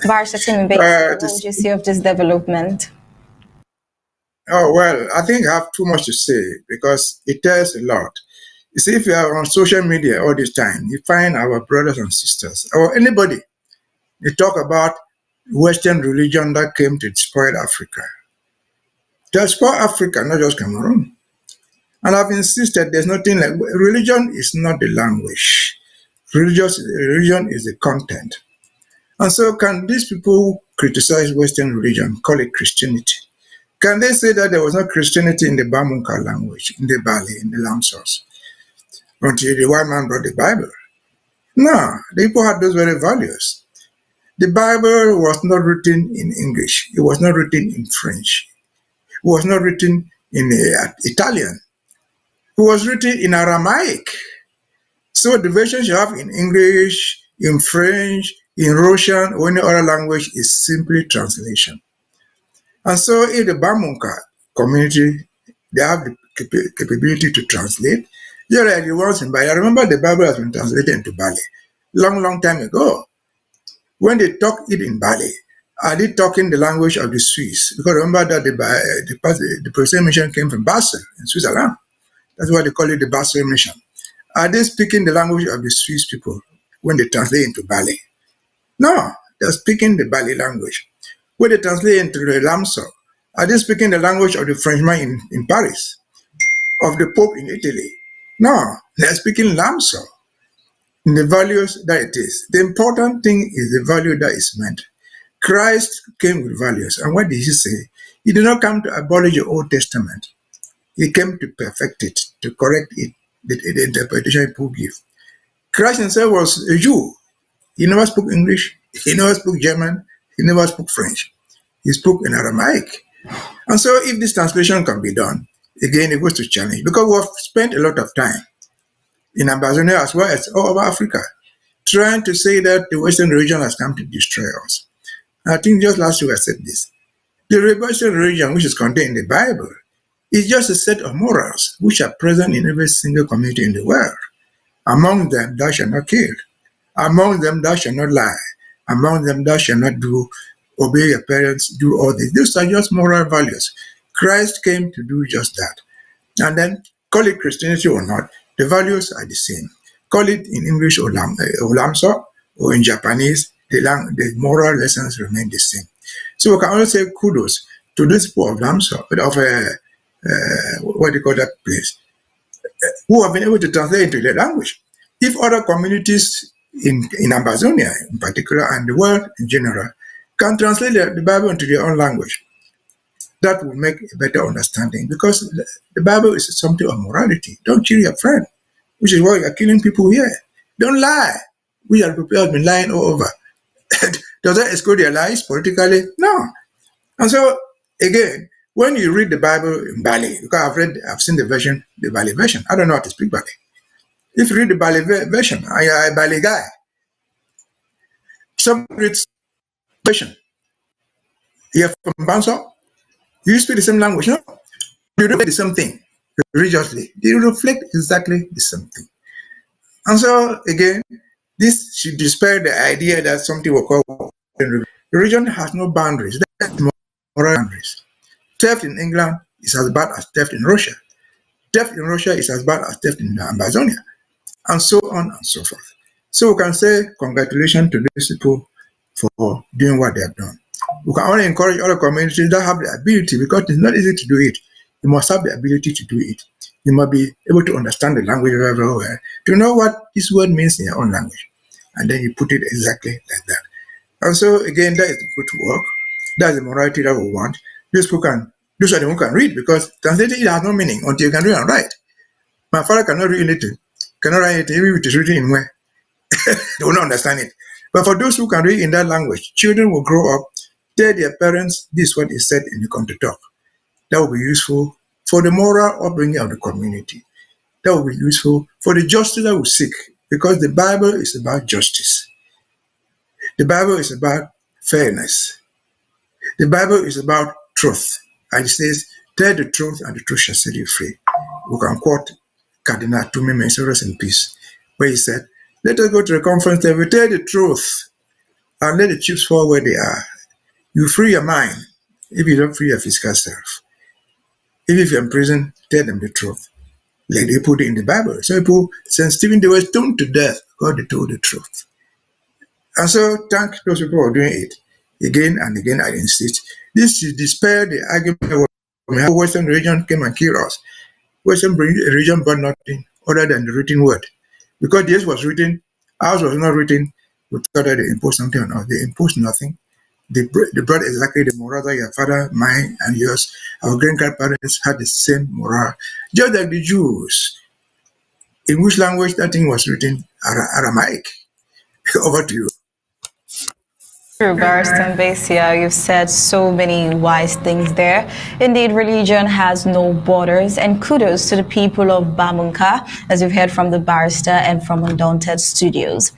varsity Mbeseha, what would you say of this development? Oh, well, I think I have too much to say because it tells a lot. You see, if you are on social media all this time, you find our brothers and sisters or anybody, they talk about Western religion that came to destroy Africa. To destroy Africa, not just Cameroon. And I've insisted there's nothing like religion is not the language. Religion is the content. And so can these people who criticize Western religion call it Christianity? Can they say that there was no Christianity in the Bamunka language, in the Bali, in the Lamsos, until the white man brought the Bible? No, the people had those very values. The Bible was not written in English. It was not written in French. It was not written in Italian. It was written in Aramaic. So the versions you have in English, in French, in Russian, or any other language is simply translation. And so if the Bamunka community, they have the capability to translate, they're like the ones in Bali. I remember the Bible has been translated into Bali long time ago. When they talk it in Bali, are they talking the language of the Swiss? Because remember that the Protestant mission came from Basel in Switzerland. That's why they call it the Basel mission. Are they speaking the language of the Swiss people when they translate into Bali? No, they're speaking the Bali language. When they translate into the Lamso, are they speaking the language of the Frenchman in Paris? Of the Pope in Italy? No, they're speaking Lamso. In the values that it is. The important thing is the value that is meant. Christ came with values. And what did he say? He did not come to abolish the Old Testament. He came to perfect it, to correct it, the interpretation people give. Christ himself was a Jew. He never spoke English. He never spoke German. He never spoke French. He spoke in Aramaic. And so if this translation can be done, again, it goes to challenge. Because we've spent a lot of time in Ambazonia as well as all over Africa, trying to say that the Western religion has come to destroy us. I think just last week I said this. The Western religion, which is contained in the Bible, is just a set of morals which are present in every single community in the world. Among them, thou shalt not kill. Among them, thou shalt not lie. Among them, thou shalt not obey your parents, do all this. These are just moral values. Christ came to do just that. And then, call it Christianity or not, the values are the same. Call it in English Olamso or in Japanese, the moral lessons remain the same. So we can only say kudos to these people of Lamso, what do you call that place, who have been able to translate into their language. If other communities in Ambazonia in particular and the world in general can translate the Bible into their own language, that will make a better understanding, because the Bible is something of morality. Don't kill your friend, which is why you're killing people here. Don't lie. We are people who have been lying all over. Does that exclude their lies politically? No. And so, again, when you read the Bible in Bali, because I've seen the Bali version. I don't know how to speak Bali. If you read the Bali version, I'm a Bali guy. Some reads version. You're from Banso, you speak the same language, no? You reflect the same thing religiously. They reflect exactly the same thing. And so, again, this should dispel the idea that something will call religion has no boundaries. There are moral boundaries. Theft in England is as bad as theft in Russia. Theft in Russia is as bad as theft in Amazonia, and so on and so forth. So we can say congratulations to these people for doing what they have done. We can only encourage other communities that have the ability, because it's not easy to do it. You must have the ability to do it. You must be able to understand the language very well, to know what this word means in your own language. And then you put it exactly like that. And so, again, that is good work. That's the morality that we want. Those are the one who can read, because translating it has no meaning until you can read and write. My father cannot read anything, cannot write it, even if it is written in where. They will not understand it. But for those who can read in that language, children will grow up, tell their parents this is what is said in the country talk. That will be useful for the moral upbringing of the community. That will be useful for the justice that we seek, because the Bible is about justice. The Bible is about fairness. The Bible is about truth. And it says, tell the truth and the truth shall set you free. We can quote Cardinal Tumi, may he rest in peace, where he said, let us go to the conference and we tell the truth and let the chips fall where they are. You free your mind if you don't free your physical self. If you're in prison, tell them the truth. Like they put it in the Bible. Some people, St. Stephen, they were stoned to death because they told the truth. And so thank those people who are doing it. Again and again, I insist. This is dispel the argument how Western religion came and killed us. Western religion brought nothing other than the written word. Because this was written, ours was not written, we thought that they imposed something on us. They imposed nothing. They brought exactly the moral that your father, mine, and yours, our grandparents had the same moral. Just like the Jews. In which language that thing was written? Aramaic. Over to you. True, Barrister Mbeseha, you've said so many wise things there. Indeed, religion has no borders, and kudos to the people of Bamunka, as you've heard from the barrister and from Undaunted Studios.